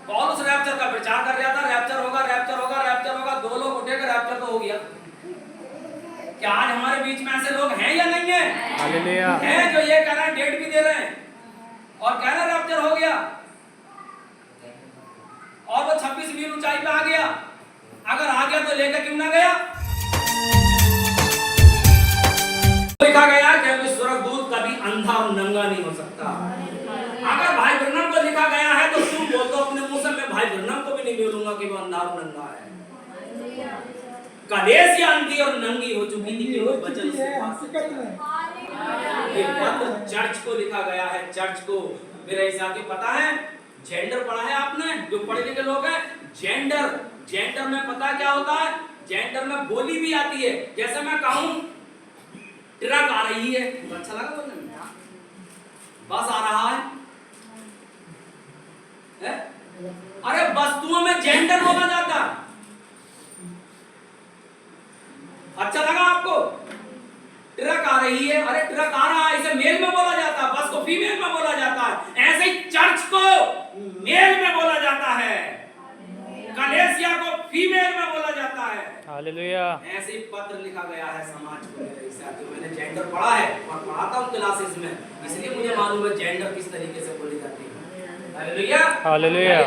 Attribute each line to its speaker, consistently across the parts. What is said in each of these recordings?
Speaker 1: पौलुस रैप्चर का प्रचार कर रहा था, रैप्चर होगा रैप्चर होगा रैप्चर होगा, दो लोग उठे के रैप्चर तो हो गया। क्या आज हमारे बीच में ऐसे लोग हैं या नहीं है?
Speaker 2: हालेलुया।
Speaker 1: हैं जो ये कह रहे हैं, डेट भी दे रहे हैं और कह रहे हैं रैप्चर हो गया, और वो 26 मील ऊंचाई पे आ गया। अगर आ गया तो लेकर क्यों ना गया? लिखा गया कि स्वर्गदूत कभी अंधा और नंगा नहीं हो सकता। अगर भाई ब्रह्मम को लिखा गया है तो तुम बोल दो अपने मुंह से, मैं भाई ब्रह्मम को भी नहीं बोलूंगा कि वो अंधा और नंगा है। कलेसिया अंधी और नंगी हो चुकी थी कि वो वचन से ये पत्र चर्च को लिखा गया है, चर्च को। मेरे हिसाब से पता है, जेंडर पढ़ा है आपने, जो पढ़े लिखे लोग हैं, जेंडर, जेंडर में पता क्या होता है? जेंडर में बोली भी आती है। जैसे मैं कहूं ट्रक आ रही है तो अच्छा लगा बोलने में, बस आ रहा है? अरे वस्तुओं में जेंडर बोला जाता, अच्छा लगा आपको? ट्रक आ रही है, अरे ट्रक आ रहा है, इसे मेल में बोला जाता है, बस को फीमेल में बोला जाता है। ऐसे ही चर्च को मेल में बोला जाता है, कलेसिया को फीमेल में बोला जाता है।
Speaker 2: हालेलुया।
Speaker 1: ऐसे ही पत्र लिखा गया है समाज को। मेरे हिसाब से मैंने जेंडर पढ़ा है और पढ़ाता हूं क्लासेस में, इसलिए मुझे मालूम है जेंडर किस तरीके से बोली जाती है। Hallelujah hallelujah.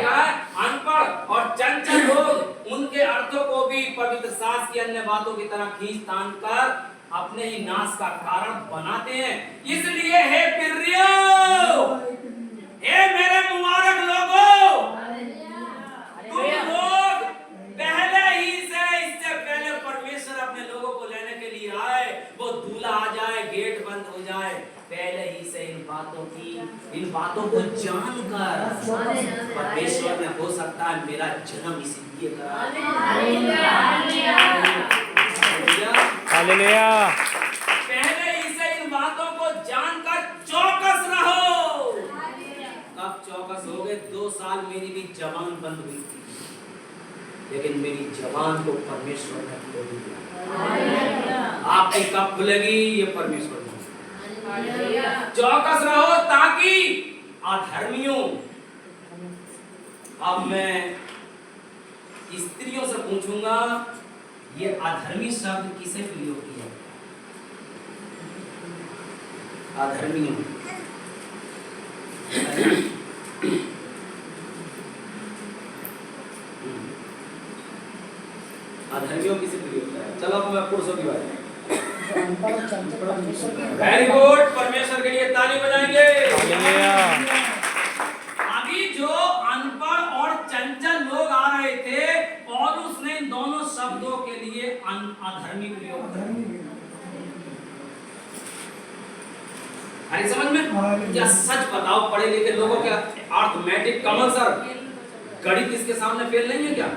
Speaker 1: अनपढ़ और चंचल लोग उनके अर्थों को भी पवित्र शास्त्र की अन्य बातों की तरह खींच तान कर अपने ही नाश का कारण बनाते हैं। इसलिए हे प्रियो, हे मेरे मुबारक लोगों, तुम लोग पहले ही से, इससे पहले परमेश्वर अपने लोगों को लेने के लिए आए, वो दूल्हा आ जाए, गेट बंद हो जाए, पहले ही से इन बातों को जानकर परमेश्वर ने हो सकता है मेरा जन्म इसीलिए करा।
Speaker 2: हालेलुया।
Speaker 1: पहले ही से इन बातों को जानकर चौकस रहो। कब चौकस हो गए? 2 साल मेरी भी जबान बंद हुई थी, लेकिन मेरी जबान को परमेश्वर ने खोल दिया। आपकी कब खुलेगी? ये परमेश्वर। चौकस रहो ताकि अधर्मियों, अब मैं स्त्रियों से पूछूंगा, ये अधर्मी शब्द किसे प्रयोग किया? अधर्मियों, अधर्मियों किसे प्रयोग किया? चलो अब मैं पुरुषों की बात। वेरी गुड, परमेश्वर के लिए ताली बजाएंगे। अभी जो अनपढ़ और चंचल लोग आ रहे थे, पौलुस ने इन दोनों शब्दों के लिए अधर्मी प्रयोग किया। अरे समझ में? क्या सच बताओ, पढ़े लिखे लोगों के अर्थमेटिक कमल सर गणित इसके सामने फेल नहीं है क्या?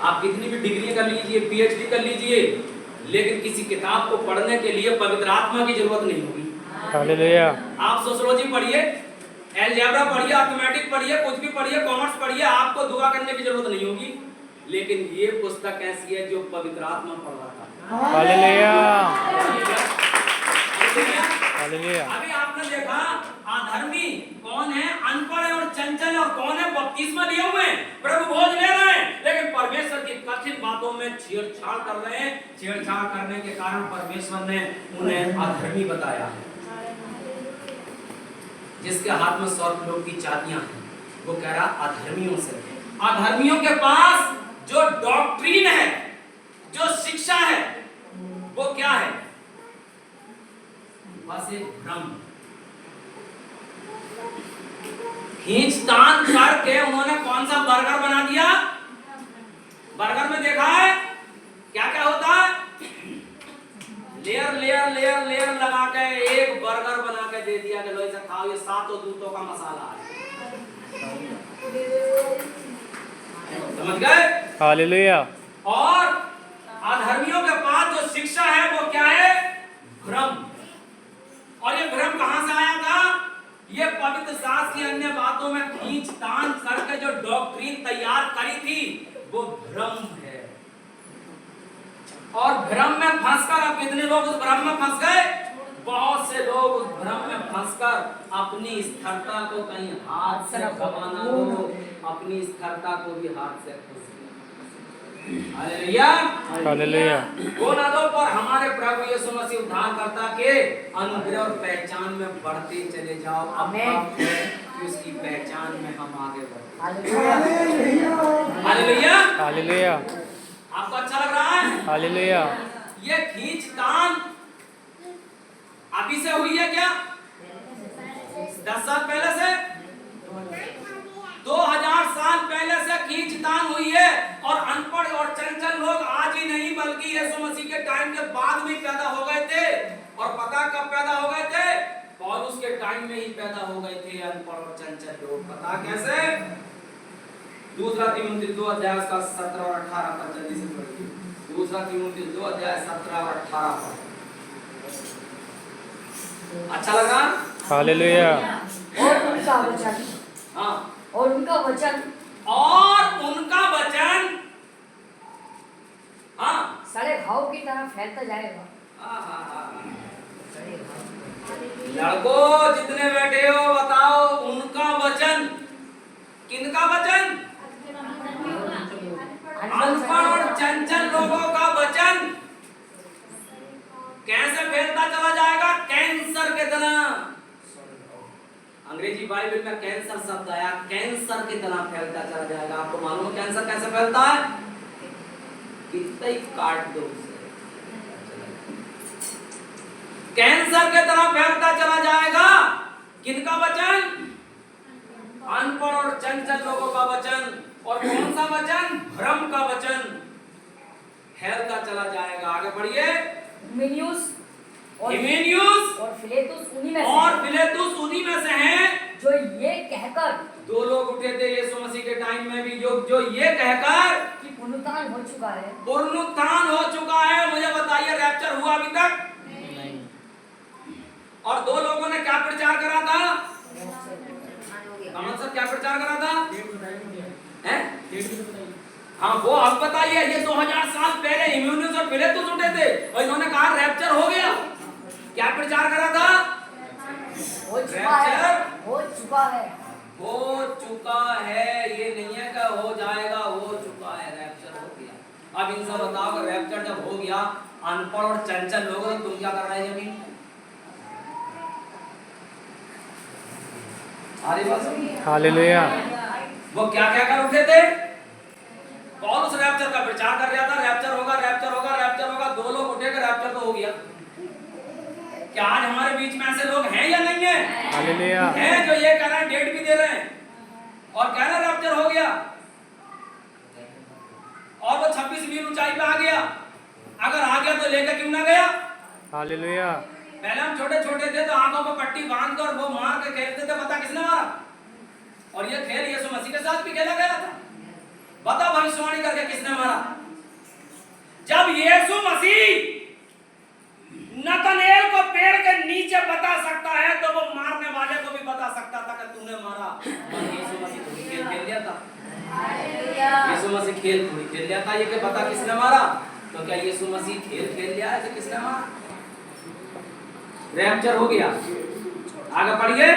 Speaker 1: आप कितनी भी डिग्री कर लीजिए, पीएचडी कर लीजिए, लेकिन किसी किताब को पढ़ने के लिए पवित्र आत्मा की जरूरत नहीं होगी।
Speaker 2: हालेलुया।
Speaker 1: आप सोशियोलॉजी पढ़िए, अलजेब्रा पढ़िए, अर्थमेटिक पढ़िए, कुछ भी पढ़िए, कॉमर्स पढ़िए, आपको दुआ करने की जरूरत नहीं होगी। लेकिन ये पुस्तक ऐसी है जो पवित्र आत्मा पढ़ रहा था।
Speaker 2: हालेलुया। हालेलुया।
Speaker 1: अभी आपने देखा अधर्मी कौन है? अनपढ़ और चंचल। और कौन है? बपतिस्मा लिए हुए हैं, प्रभु भोज ले रहे हैं, लेकिन परमेश्वर की कठिन बातों में छेड़छाड़ कर रहे हैं। छेड़छाड़ करने के कारण परमेश्वर ने उन्हें अधर्मी बताया है। जिसके हाथ में स्वर्ग लोक की चाबियां हैं, वो कह रहा अधर्मियों से। अधर्मियों के पास जो डॉक्ट्रीन है, जो शिक्षा है, वो क्या है? बस एक भ्रम। खींचतान करके उन्होंने कौन सा बर्गर बना दिया? बर्गर में देखा है क्या क्या होता है? लेयर लेयर लेयर लेयर लगा के एक बर्गर बना के दे दिया कि लो इसे खाओ, ये 7 दूतों का मसाला है। समझ गए? हालेलुया। और अधर्मियों के पास जो शिक्षा है वो क्या है? भ्रम। और ये भ्रम कहां से आया था? ये पवित्र शास्त्र की अन्य बातों में खींचतान करके जो डॉक्ट्रीन तैयार करी थी, वो भ्रम है। और भ्रम में फंसकर अब कितने लोग उस भ्रम में फंस गए? बहुत से लोग उस भ्रम में फंस हंसकर अपनी स्थिरता को कहीं हाथ से गवाना दो, अपनी स्थिरता को भी हाथ से खुश हालेलुया
Speaker 2: हालेलुया।
Speaker 1: वो ना दो, पर हमारे प्रभु यीशु मसीह उद्धारकर्ता के अनुग्रह और पहचान में बढ़ते चले जाओ। अब उसकी पहचान में हम आगे बढ़ते। Hallelujah
Speaker 2: hallelujah.
Speaker 1: आपको अच्छा लग रहा है?
Speaker 2: हालेलुया।
Speaker 1: ये खींचतान अभी से हुई है क्या? 10 साल पहले से, 2000 साल पहले से खींचतान हुई है। और अनपढ़ और चंचल लोग आज ही नहीं बल्कि यीशु मसीह के टाइम के बाद में पैदा हो गए थे। और पता कब पैदा हो गए थे? पौलुस के टाइम में ही पैदा हो गए थे अनपढ़ और चंचल लोग। पता कैसे? दूसरा तीमुथियुस 2 अध्याय का 17 और 18 पर जल्दी से पढ़िए। दूसरा तीमुथियुस 2 अध्याय 17 और 18 पर। अच्छा लगा?
Speaker 2: हालेलुया।
Speaker 3: और उनका वचन,
Speaker 1: हाँ,
Speaker 3: और उनका वचन,
Speaker 1: और उनका वचन, हाँ,
Speaker 3: सड़े घाव की तरह फैलता जाएगा।
Speaker 1: लड़कों जितने बैठे हो बताओ, उनका वचन, किनका वचन? अनपढ़ और चंचल लोगों का वचन कैसे फैलता चला जाएगा? कैंसर के तरह। अंग्रेजी बाइबल में कैंसर शब्द आया, कैंसर की तरह फैलता चला जाएगा। आपको मालूम है कैंसर कैसे फैलता है? कितना ही काट दो उसे, कैंसर के तरह फैलता चला जाएगा। किनका वचन? अनपढ़ और चंचल लोगों का वचन। और कौन सा वचन? भ्रम का वचन फैलता चला जाएगा। आगे बढ़िए।
Speaker 3: हिमेनियुस
Speaker 1: और
Speaker 3: फिलेतुस उन्हीं में से
Speaker 1: और
Speaker 3: हैं,
Speaker 1: फिलेतुस उन्हीं में से हैं
Speaker 3: जो ये कहकर
Speaker 1: दो लोग उठे थे यीशु मसीह के टाइम में भी, जो ये कहकर
Speaker 3: कि पुनरुत्थान हो चुका है।
Speaker 1: पुनरुत्थान हो चुका है। मुझे बताइए रैप्चर हुआ अभी तक?
Speaker 2: नहीं।
Speaker 1: और दो लोगों ने क्या प्रचार करा था? कमल सर क्या प्रचार करा था? हैं? हाँ, वो अब बताइए। ये 2000 साल पहले हिमेनियुस और फिलेतुस उठे थे और इन्होंने कहा रैप्चर हो गया। क्या प्रचार करा था?
Speaker 3: हो चुका है, हो चुका है,
Speaker 1: हो चुका है। ये नहीं है कि हो जाएगा, हो चुका है, रैप्चर हो गया। अब इनसे बताओ कि रैप्चर जब हो गया, अनपढ़ और चंचल लोग, तो तुम क्या कर रहे हैं जमीन?
Speaker 2: हालेलुया।
Speaker 1: वो क्या क्या कर उठे थे? पौलुस रैप्चर का प्रचार कर रहा था, रैप्चर होगा, रैप्चर होगा, रैप्चर होगा। दो लोग उठे कि रैप्चर तो हो गया। क्या आज हमारे बीच में ऐसे लोग हैं या नहीं है?
Speaker 2: हालेलुया।
Speaker 1: हैं जो ये कह रहे हैं, डेट भी दे रहे हैं और कह रहे हैं रैप्चर हो गया। और वो 26 मील ऊंचाई पे आ गया। अगर आ गया तो लेकर क्यों ना गया?
Speaker 2: हालेलुया।
Speaker 1: पहले हम छोटे छोटे थे तो आंखों पर पट्टी बांध कर वो मार के खेलते थे। पता किसने मारा? और ये खेल यीशु मसीह के साथ भी खेला गया था। बता भविष्यवाणी करके किसने मारा? जब यीशु मसीह नतनेल को पेड़ के नीचे बता सकता है तो वो मारने वाले को भी बता सकता था कि तूने मारा। और यीशु मसीह तो खेल खेल लिया था। यीशु मसीह खेल थोड़ी खेल लिया था ये कि बता किसने मारा। तो क्या यीशु मसीह खेल खेल लिया है कि किसने मारा? रैप्चर हो गया। आगे पढ़िए।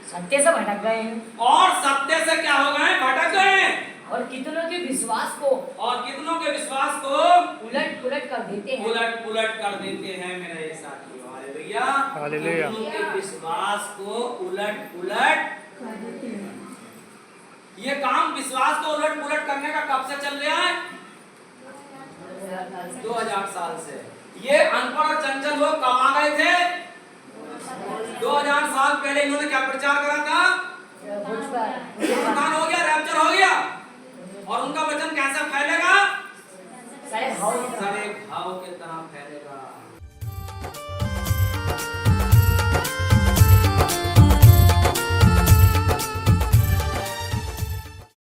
Speaker 3: सत्य से भटक गए हैं
Speaker 1: और सत्य से क्या हो गए? भटक गए।
Speaker 3: और कितनों के विश्वास को उलट पुलट कर देते हैं।
Speaker 1: उलट पुलट कर देते हैं मेरे साथियों। हालेलुया।
Speaker 2: हालेलुया।
Speaker 1: कितनों के विश्वास को उलट पुलट। ये काम विश्वास को उलट पुलट करने का कब से चल रहा है? 2000 साल से। ये अनपढ़ और चंचल लोग कब आ गए थे? 2000 साल पहले इन्होंने क्या प्रचार करा था?